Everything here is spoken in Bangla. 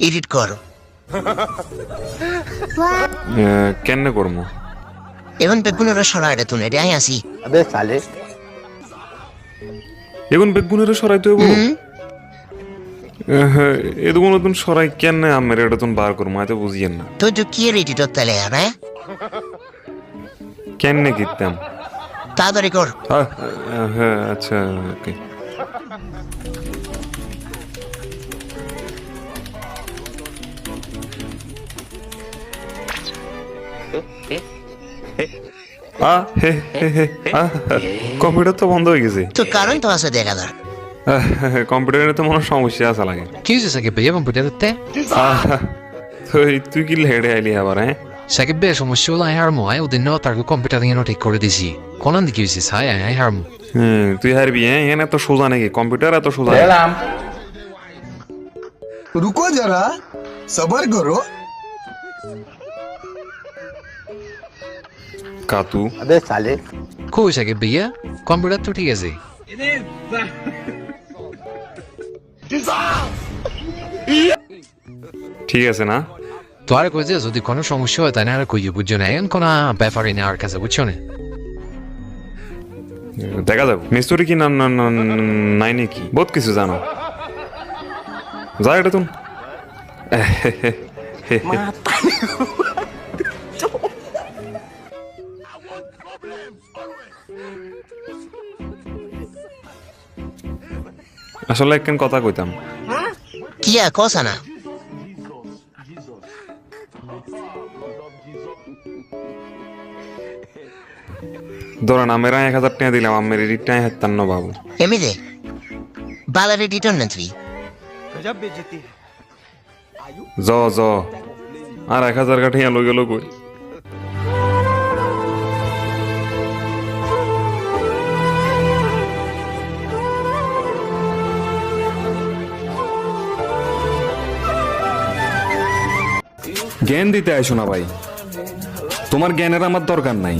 এডিট কর। কেমনে করবো? এখন বেগুনের সরা এটা তুই এটা আসি। अबे साले এখন বেগুনের সরাইতে হইব? এদুগুন নতুন সরাই কেমনে আমের এটা তুমি বার করবো তো বুঝিয়েন না। তুই তো কি এডিট তাহলে হ্যাঁ কেমনে কিনতাম? তাড়াতাড়ি কর। হ্যাঁ আচ্ছা ওকে। কম্পিউটার তো বন্ধ হয়ে গেছে। তো কারণ তো আছে দেখা যাক। কম্পিউটারে তো মনে সমস্যা আছে লাগে। Chi usa sarebbe io computer te? তুই কি লেড়ে আইলি আবার? হ্যাঁ Sarebbe sono solo ai harmo, ওদের নতার কম্পিউটার নিয়ে ঠিক করে দিছি। কোন দিকে হইছে সাই আই হারমো। তুই হারবি? হ্যাঁ এখানে এত সোজা নাকি? কম্পিউটার এত সোজা? रुको जरा सबर करो। কাতু अबे साले কই সাহেব ভাইয়া কম্পিউটার তো ঠিক আছে। ঠিক আছে না? তো আর কই যে যদি কোনো সমস্যা হয় তাই না আর কই বুঝছো না এখন কোনো ব্যাপারে না আর কাছে বুঝছো না। দেখা যাবে মিস্ত্রি কি নাই নাকি বহুত কিছু জানো যা এটা তুমি আসলে একখান কথা কইতাম। কি আর কথা না। ধরেন আমের 1000 টাকা দিলাম, আমের এডিটটাই হাত্তান না বাবু। এমনিতে বালার এডিটর না তুই। জ জ আর 1000 কাঠিয়া লই গেল কই? জ্ঞান দিতে আইসো না ভাই, তোমার জ্ঞানের আমার দরকার নাই।